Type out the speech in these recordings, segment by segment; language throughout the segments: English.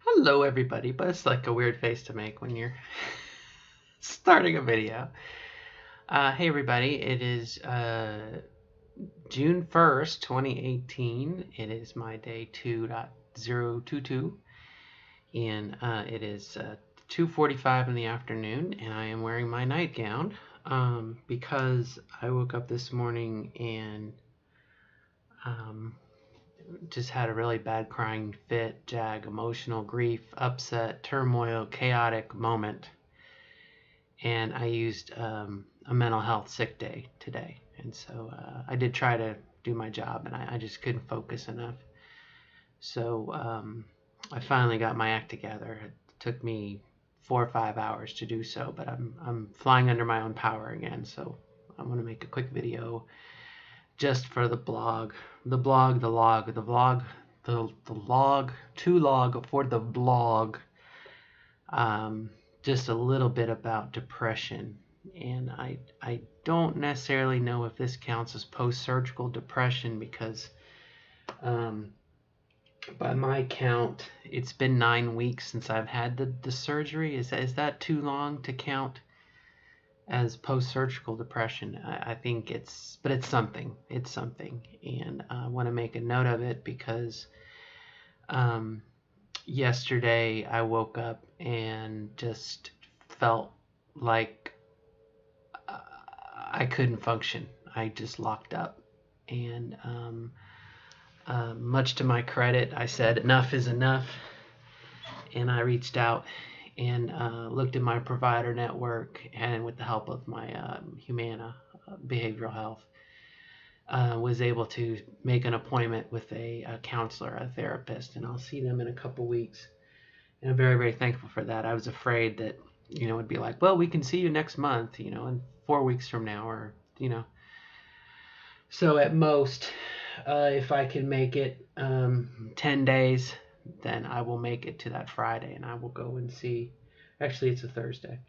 Hello everybody, but it's like a weird face to make when you're starting a video. Hey everybody, it is June 1st, 2018. It is my day 2.022 and it is 2:45 in the afternoon and I am wearing my nightgown because I woke up this morning and um, just had a really bad crying fit, emotional grief, upset, turmoil, chaotic moment. And I used a mental health sick day today. And so I did try to do my job, and I just couldn't focus enough. So I finally got my act together. It took me 4 or 5 hours to do so, but I'm flying under my own power again. So I'm going to make a quick video just for the blog, the blog, the log, the vlog, the log, to log for the blog. Just a little bit about depression. And I don't necessarily know if this counts as post-surgical depression because um, by my count, it's been 9 weeks since I've had the surgery. Is that too long to count as post-surgical depression? I think but it's something. It's something. And I want to make a note of it because um, yesterday I woke up and just felt like I couldn't function. I just locked up. And much to my credit, I said, enough is enough. And I reached out and looked at my provider network, and with the help of my Humana behavioral health, was able to make an appointment with a counselor, a therapist, and I'll see them in a couple weeks. And I'm very, very thankful for that. I was afraid that, it'd be like, well, we can see you next month, in 4 weeks from now, or, So at most, if I can make it 10 days, then I will make it to that Friday and I will go and see. Actually, it's a Thursday.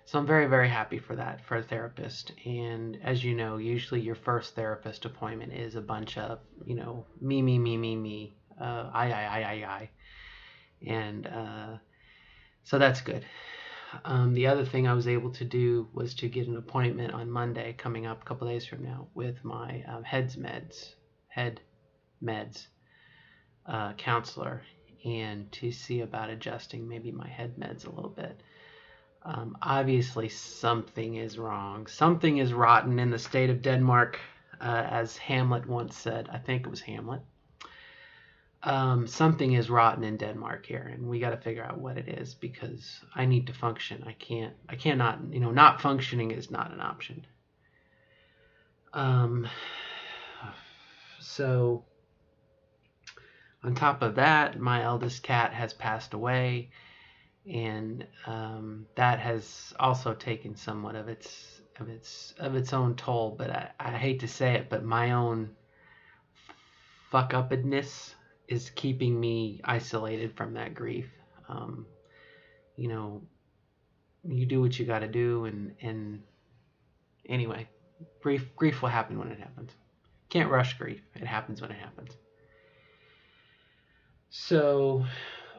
So I'm very, very happy for that, for a therapist. And as you know, usually your first therapist appointment is a bunch of, me, I. And so that's good. The other thing I was able to do was to get an appointment on Monday, coming up a couple days from now, with my head meds counselor, and to see about adjusting maybe my head meds a little bit. Obviously, something is wrong. Something is rotten in the state of Denmark, as Hamlet once said. I think it was Hamlet. Something is rotten in Denmark here, and we got to figure out what it is because I need to function. I cannot, not functioning is not an option. So on top of that, my eldest cat has passed away, and that has also taken somewhat of its own toll. But I hate to say it, but my own fuck upness is keeping me isolated from that grief. Um, you do what you got to do, and anyway, grief will happen when it happens. Can't rush grief. It happens when it happens. So,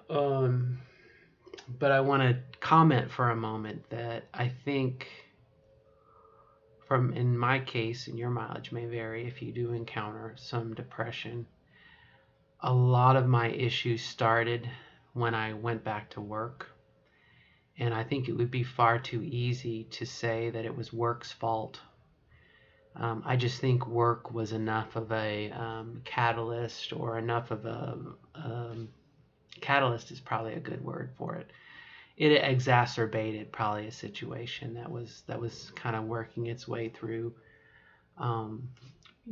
but I want to comment for a moment that I think, in my case, and your mileage may vary if you do encounter some depression, a lot of my issues started when I went back to work. And I think it would be far too easy to say that it was work's fault. I just think work was enough of a catalyst, or enough of a catalyst is probably a good word for it. It exacerbated probably a situation that was kind of working its way through.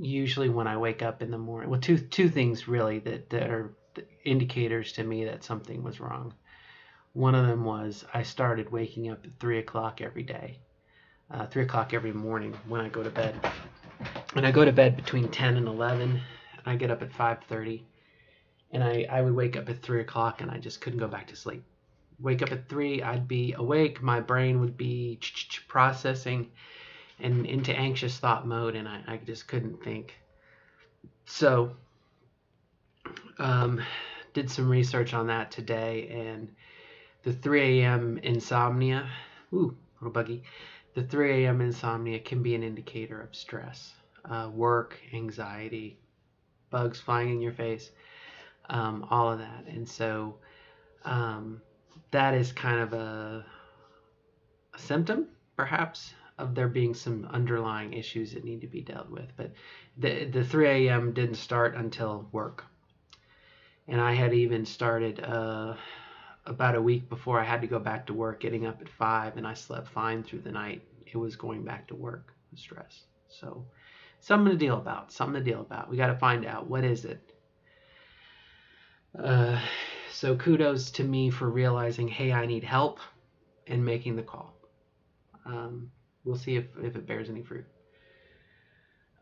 Usually when I wake up in the morning, well, two things really that are indicators to me that something was wrong. One of them was I started waking up at 3 o'clock every day, 3 o'clock every morning when I go to bed. And I go to bed between 10 and 11, and I get up at 5:30. And I would wake up at 3 o'clock, and I just couldn't go back to sleep. Wake up at 3, I'd be awake, my brain would be processing and into anxious thought mode, and I just couldn't think. So did some research on that today, and the 3 a.m. insomnia, ooh, little buggy, the 3 a.m. insomnia can be an indicator of stress, work, anxiety, bugs flying in your face, all of that. And so that is kind of a symptom, perhaps, of there being some underlying issues that need to be dealt with. But the 3 a.m. didn't start until work. And I had even started about a week before I had to go back to work, getting up at 5, and I slept fine through the night. It was going back to work with stress. So something to deal about. We got to find out, what is it? So kudos to me for realizing, hey, I need help, and making the call. We'll see if it bears any fruit.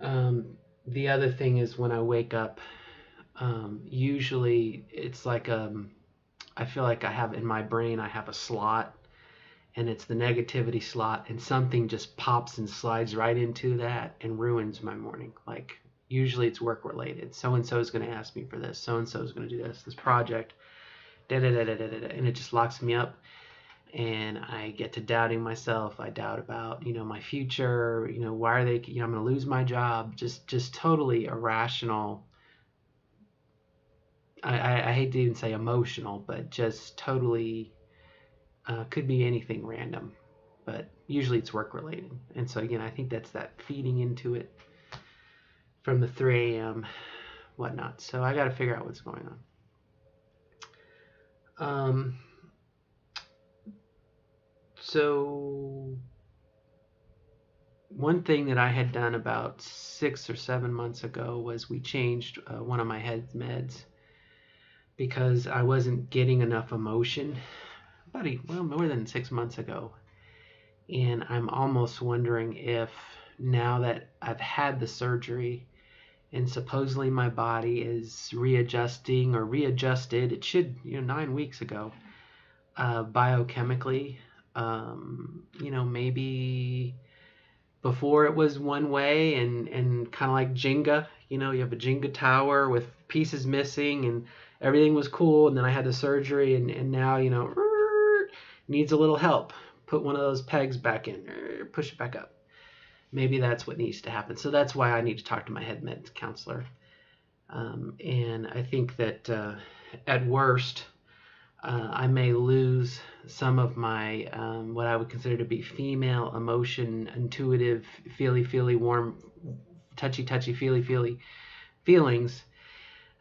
The other thing is, when I wake up, usually it's like I feel like I have in my brain, I have a slot, and it's the negativity slot, and something just pops and slides right into that and ruins my morning. Like, usually it's work related. So and so is going to ask me for this. So and so is going to do this project. And it just locks me up. And I get to doubting myself. I doubt about, my future. Why are they? I'm going to lose my job. Just totally irrational. I hate to even say emotional, but just totally could be anything random. But usually it's work related. And so again, I think that's that feeding into it from the 3 a.m. whatnot. So I got to figure out what's going on. So one thing that I had done about 6 or 7 months ago was we changed one of my head meds, because I wasn't getting enough emotion more than 6 months ago. And I'm almost wondering if, now that I've had the surgery and supposedly my body is readjusting or readjusted, it should, 9 weeks ago, biochemically, maybe before it was one way, and kind of like Jenga, you have a Jenga tower with pieces missing, and everything was cool, and then I had the surgery, and now, needs a little help. Put one of those pegs back in, push it back up. Maybe that's what needs to happen. So that's why I need to talk to my head med counselor. And I think that at worst, I may lose some of my what I would consider to be female emotion, intuitive, feely, warm, touchy, feely feelings.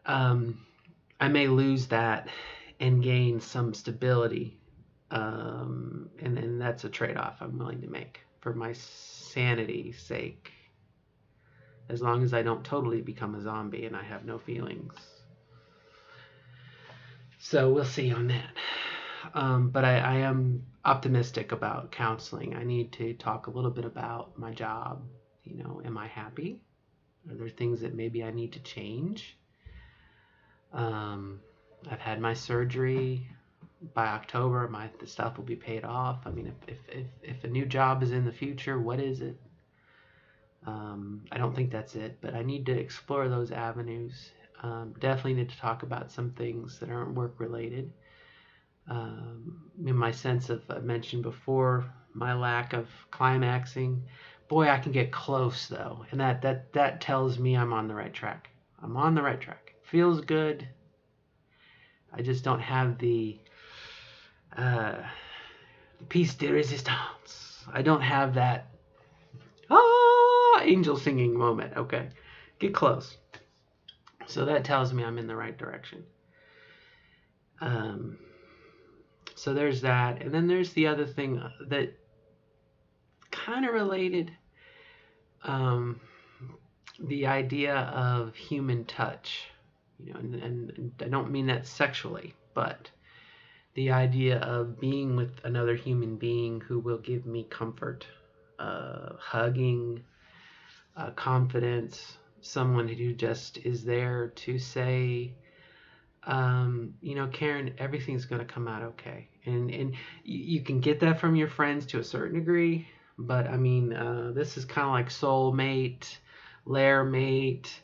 I may lose that and gain some stability. And that's a trade-off I'm willing to make for my sanity's sake, as long as I don't totally become a zombie and I have no feelings. So we'll see on that. But I am optimistic about counseling. I need to talk a little bit about my job. Am I happy? Are there things that maybe I need to change? I've had my surgery. By October, the stuff will be paid off. I mean, if a new job is in the future, what is it? I don't think that's it, but I need to explore those avenues. Definitely need to talk about some things that aren't work related. In my sense of, I mentioned before, my lack of climaxing. Boy, I can get close though, and that tells me I'm on the right track. I'm on the right track. Feels good. I just don't have the piece de resistance. I don't have that angel singing moment. Okay, get close. So that tells me I'm in the right direction. So there's that, and then there's the other thing that kind of related. The idea of human touch, and I don't mean that sexually, but the idea of being with another human being who will give me comfort, hugging, confidence, someone who just is there to say, Karen, everything's going to come out okay. And you can get that from your friends to a certain degree, but I mean, this is kind of like soulmate, lair mate.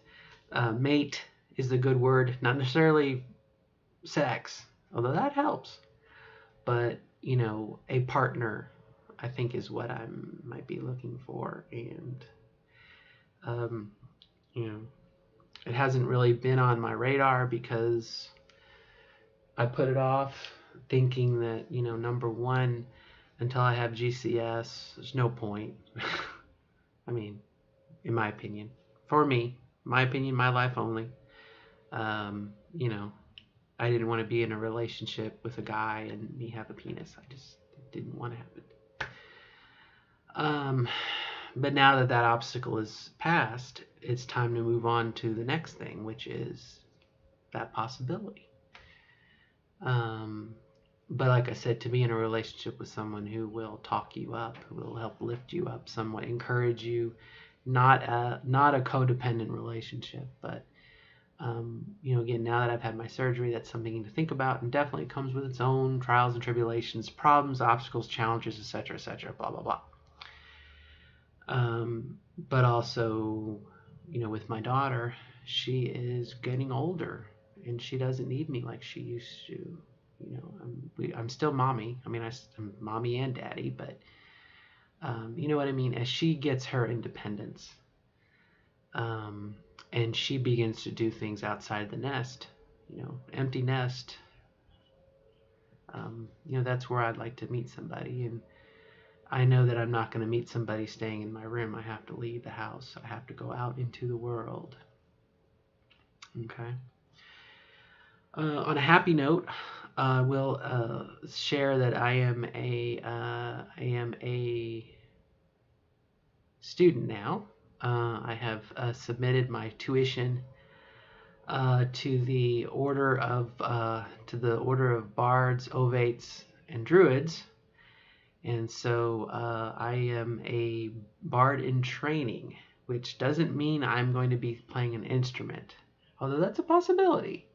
Mate is the good word, not necessarily sex, although that helps. But, a partner, I think, is what I might be looking for. And, um, you know, it hasn't really been on my radar because I put it off thinking that, number one, until I have GCS, there's no point. I mean, in my opinion, for me, my opinion, my life only. Um, you know, I didn't want to be in a relationship with a guy and me have a penis. I just didn't want to happen. But now that that obstacle is passed, it's time to move on to the next thing, which is that possibility. Um, but like I said, to be in a relationship with someone who will talk you up, who will help lift you up, somewhat encourage you, not a codependent relationship, but again, now that I've had my surgery, that's something to think about, and definitely comes with its own trials and tribulations, problems, obstacles, challenges, etc., blah blah blah. But also, with my daughter, she is getting older, and she doesn't need me like she used to. I'm still mommy. I mean, I'm mommy and daddy, but you know what I mean. As she gets her independence, um, and she begins to do things outside the nest, empty nest. That's where I'd like to meet somebody, and I know that I'm not going to meet somebody staying in my room. I have to leave the house. I have to go out into the world. Okay. On a happy note, I will share that I am a student now. I have submitted my tuition to the order of bards, ovates, and druids, and so I am a bard in training, which doesn't mean I'm going to be playing an instrument, although that's a possibility.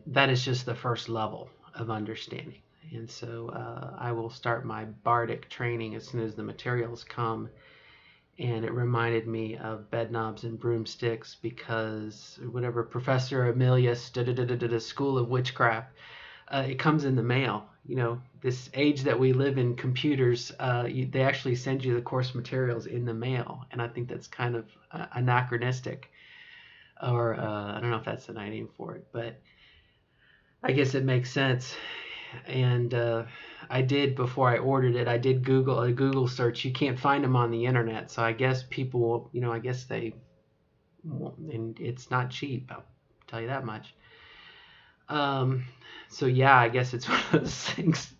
That is just the first level of understanding. And so I will start my bardic training as soon as the materials come. And it reminded me of Bedknobs and Broomsticks, because whatever Professor Emilius, School of Witchcraft, it comes in the mail. This age that we live in, computers, they actually send you the course materials in the mail. And I think that's kind of anachronistic, or I don't know if that's the name for it, but I guess it makes sense. And I did, before I ordered it, I did Google a Google search. You can't find them on the internet, so I guess people, I guess they, and it's not cheap. I'll tell you that much. So yeah, I guess it's one of those things.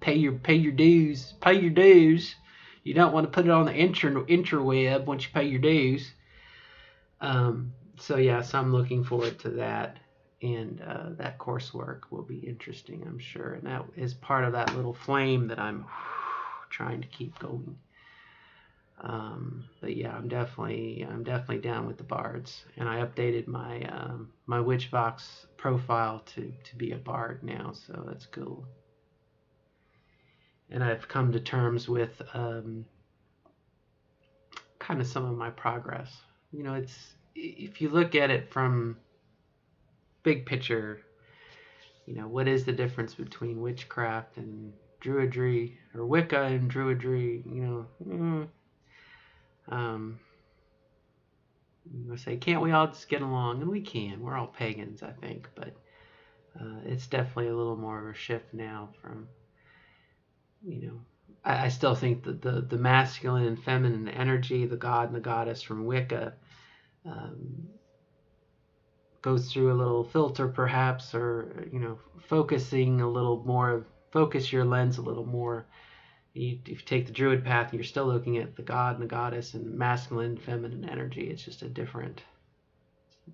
Pay your dues. Pay your dues. You don't want to put it on the interweb once you pay your dues. So yeah, so I'm looking forward to that. And that coursework will be interesting, I'm sure. And that is part of that little flame that I'm trying to keep going. But yeah, I'm definitely down with the bards, and I updated my my Witchvox profile to be a bard now, so that's cool. And I've come to terms with kind of some of my progress. It's, if you look at it from big picture, what is the difference between witchcraft and druidry, or Wicca and druidry? I say, can't we all just get along? And we can. We're all pagans, I think, but it's definitely a little more of a shift now from, I still think that the masculine and feminine energy, the god and the goddess from Wicca, goes through a little filter perhaps, or focusing a little more, focus your lens a little more. If you take the druid path, you're still looking at the god and the goddess and masculine and feminine energy. It's just a different,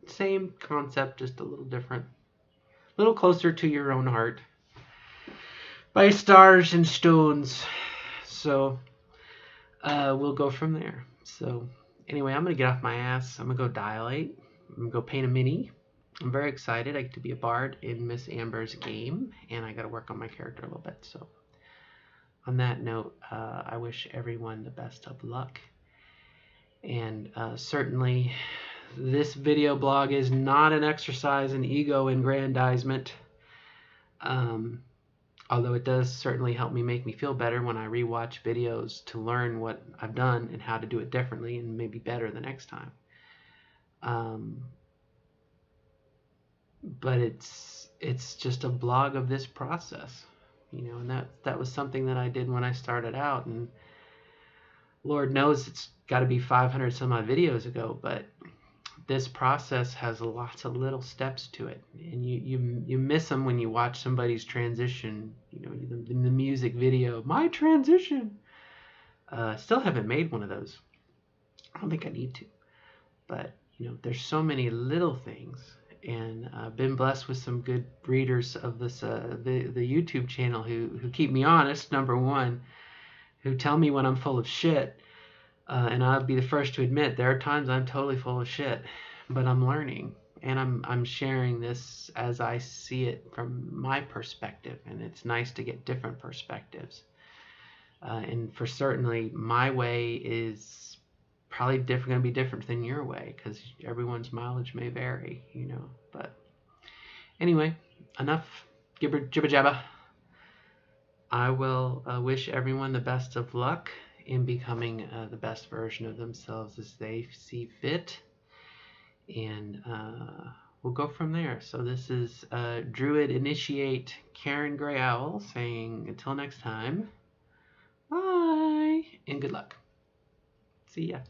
same concept, just a little different, a little closer to your own heart, by stars and stones. So we'll go from there. So anyway, I'm gonna get off my ass. I'm gonna go dilate. I'm gonna go paint a mini. I'm very excited. I get to be a bard in Miss Amber's game, and I got to work on my character a little bit. So on that note, I wish everyone the best of luck, and certainly This video blog is not an exercise in ego aggrandizement, although it does certainly help make me feel better when I rewatch videos to learn what I've done and how to do it differently and maybe better the next time. But it's just a blog of this process, and that was something that I did when I started out, and Lord knows it's got to be 500 some odd videos ago, but this process has lots of little steps to it, and you miss them when you watch somebody's transition, the music video, my transition. Still haven't made one of those. I don't think I need to, but there's so many little things, and I've been blessed with some good readers of this the YouTube channel who keep me honest, number one, who tell me when I'm full of shit. And I'll be the first to admit there are times I'm totally full of shit, but I'm learning, and I'm sharing this as I see it from my perspective, and it's nice to get different perspectives. And for certainly my way is probably going to be different than your way, because everyone's mileage may vary, But anyway, enough jibber jabba. I will wish everyone the best of luck in becoming the best version of themselves as they see fit, and we'll go from there. So this is Druid Initiate Karen Gray Owl saying until next time, bye and good luck. See ya.